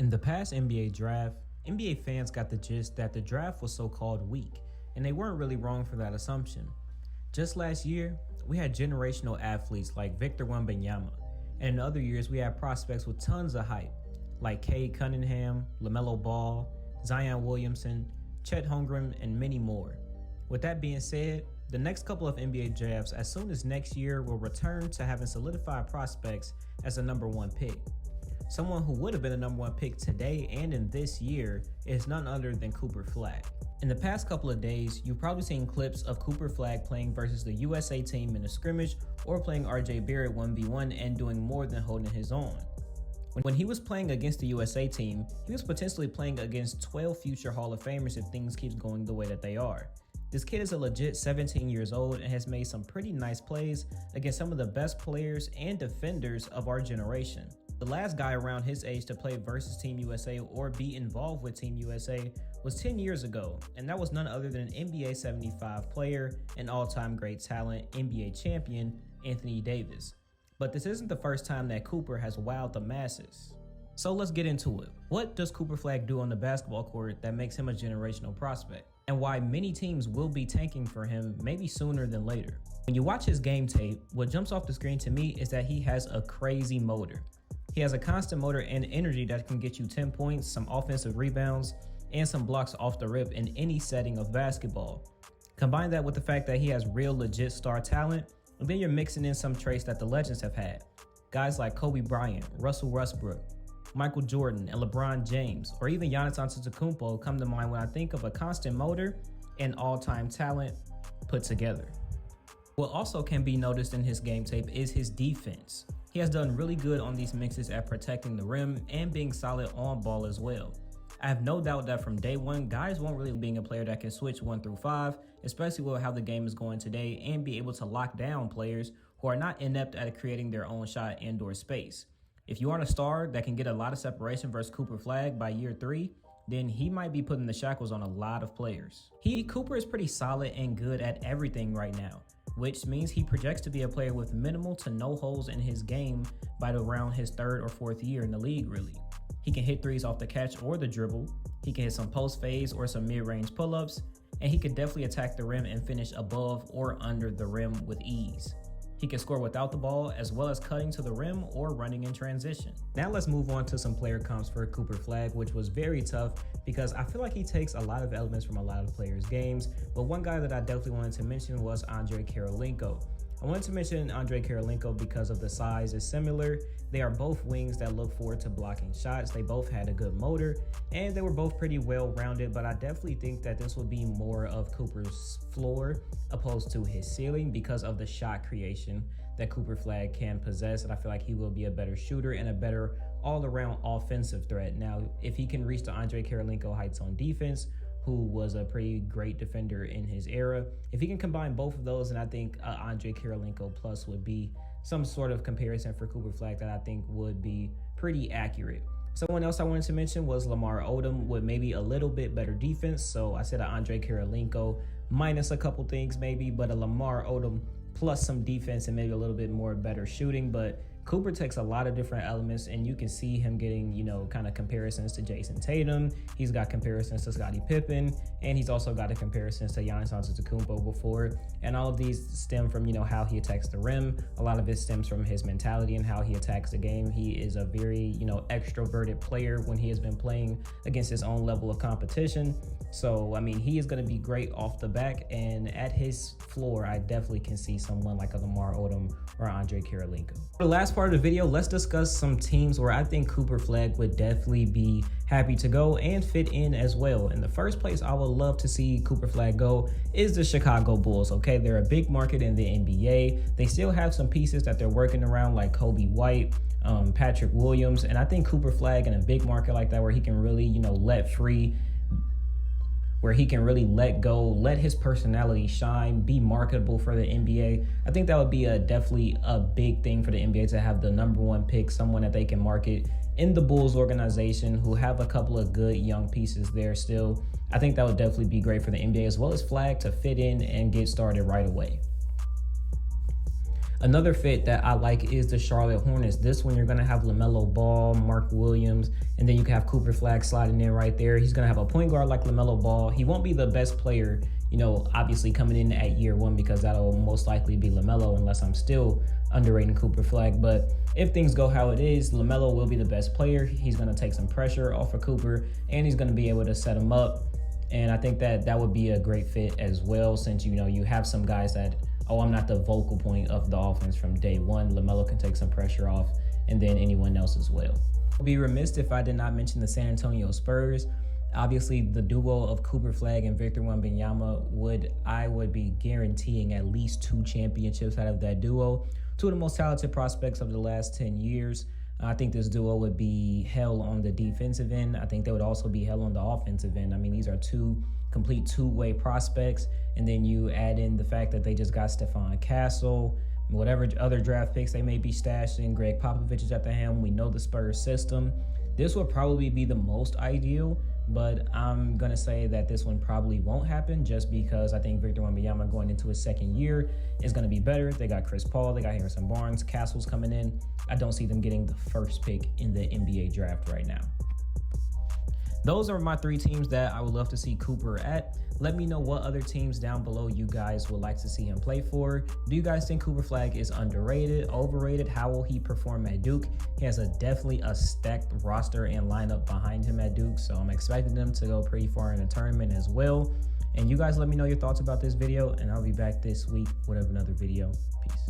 In the past NBA draft, NBA fans got the gist that the draft was so-called weak, and they weren't really wrong for that assumption. Just last year, we had generational athletes like Victor Wembanyama, and in other years we had prospects with tons of hype, like Cade Cunningham, LaMelo Ball, Zion Williamson, Chet Holmgren, and many more. With that being said, the next couple of NBA drafts as soon as next year will return to having solidified prospects as a number one pick. Someone who would have been a number one pick today and in this year is none other than Cooper Flagg. In the past couple of days, you've probably seen clips of Cooper Flagg playing versus the USA team in a scrimmage or playing RJ Barrett 1v1 and doing more than holding his own. When he was playing against the USA team, he was potentially playing against 12 future Hall of Famers if things keep going the way that they are. This kid is a legit 17 years old and has made some pretty nice plays against some of the best players and defenders of our generation. The last guy around his age to play versus Team USA or be involved with Team USA was 10 years ago, and that was none other than NBA 75 player and all-time great talent, NBA champion, Anthony Davis. But this isn't the first time that Cooper has wowed the masses. So let's get into it. What does Cooper Flagg do on the basketball court that makes him a generational prospect? And why many teams will be tanking for him maybe sooner than later. When you watch his game tape, what jumps off the screen to me is that he has a crazy motor. He has a constant motor and energy that can get you 10 points, some offensive rebounds, and some blocks off the rip in any setting of basketball. Combine that with the fact that he has real legit star talent, and then you're mixing in some traits that the legends have had. Guys like Kobe Bryant, Russell Westbrook, Michael Jordan, and LeBron James, or even Giannis Antetokounmpo come to mind when I think of a constant motor and all-time talent put together. What also can be noticed in his game tape is his defense. He has done really good on these mixes at protecting the rim and being solid on ball as well. I have no doubt that from day one, guys won't really being a player that can switch 1 through 5, especially with how the game is going today, and be able to lock down players who are not inept at creating their own shot indoor space. If you aren't a star that can get a lot of separation versus Cooper Flagg by year 3, then he might be putting the shackles on a lot of players. Cooper is pretty solid and good at everything right now, which means he projects to be a player with minimal to no holes in his game by around his 3rd or 4th year in the league, really. He can hit threes off the catch or the dribble, he can hit some post fades or some mid-range pull-ups, and he could definitely attack the rim and finish above or under the rim with ease. He can score without the ball as well as cutting to the rim or running in transition. Now let's move on to some player comps for Cooper Flagg, which was very tough because I feel like he takes a lot of elements from a lot of players' games, but one guy that I definitely wanted to mention was Andre Karolinko. I wanted to mention Andre Karolinko because of the size is similar. They are both wings that look forward to blocking shots. They both had a good motor and they were both pretty well-rounded, but I definitely think that this will be more of Cooper's floor opposed to his ceiling because of the shot creation that Cooper Flagg can possess, and I feel like he will be a better shooter and a better all-around offensive threat. Now, if he can reach the Andre Karolinko heights on defense, who was a pretty great defender in his era, if he can combine both of those, then I think Andre Karolinko plus would be some sort of comparison for Cooper Flagg that I think would be pretty accurate. Someone else I wanted to mention was Lamar Odom with maybe a little bit better defense. So I said Andre Karolinko minus a couple things maybe, but a Lamar Odom plus some defense and maybe a little bit more better shooting. But Cooper takes a lot of different elements, and you can see him getting, kind of comparisons to Jason Tatum. He's got comparisons to Scottie Pippen, and he's also got the comparisons to Giannis Antetokounmpo before. And all of these stem from, how he attacks the rim. A lot of it stems from his mentality and how he attacks the game. He is a very, extroverted player when he has been playing against his own level of competition. So, he is going to be great off the back, and at his floor, I definitely can see someone like a Lamar Odom or Andre Karolinko. For the last part of the video, let's discuss some teams where I think Cooper Flagg would definitely be happy to go and fit in as well. In the first place I would love to see Cooper Flagg go is the Chicago Bulls. Okay, they're a big market in the NBA. They still have some pieces that they're working around like Kobe White, Patrick Williams, and I think Cooper Flagg in a big market like that where he can really, let free, where he can really let go, let his personality shine, be marketable for the NBA. I think that would be definitely a big thing for the NBA to have the number one pick, someone that they can market in the Bulls organization who have a couple of good young pieces there still. I think that would definitely be great for the NBA as well as Flagg to fit in and get started right away. Another fit that I like is the Charlotte Hornets. This one, you're going to have LaMelo Ball, Mark Williams, and then you can have Cooper Flagg sliding in right there. He's going to have a point guard like LaMelo Ball. He won't be the best player, obviously coming in at year one, because that'll most likely be LaMelo, unless I'm still underrating Cooper Flagg. But if things go how it is, LaMelo will be the best player. He's going to take some pressure off of Cooper, and he's going to be able to set him up. And I think that would be a great fit as well, since, you have some guys that, I'm not the vocal point of the offense from day one. LaMelo can take some pressure off, and then anyone else as well. I'd be remiss if I did not mention the San Antonio Spurs. Obviously, the duo of Cooper Flagg and Victor Wembanyama I would be guaranteeing at least 2 championships out of that duo. 2 of the most talented prospects of the last 10 years. I think this duo would be hell on the defensive end. I think they would also be hell on the offensive end. I mean, these are 2 complete two-way prospects. And then you add in the fact that they just got Stephon Castle, whatever other draft picks they may be stashing. Greg Popovich is at the helm. We know the Spurs system. This would probably be the most ideal, but I'm going to say that this one probably won't happen, just because I think Victor Wembanyama going into his second year is going to be better. They got Chris Paul, they got Harrison Barnes, Castle's coming in. I don't see them getting the first pick in the NBA draft right now. Those are my 3 teams that I would love to see Cooper at. Let me know what other teams down below you guys would like to see him play for. Do you guys think Cooper Flagg is underrated, overrated? How will he perform at Duke? He has definitely a stacked roster and lineup behind him at Duke, so I'm expecting them to go pretty far in the tournament as well. And you guys let me know your thoughts about this video, and I'll be back this week with another video. Peace.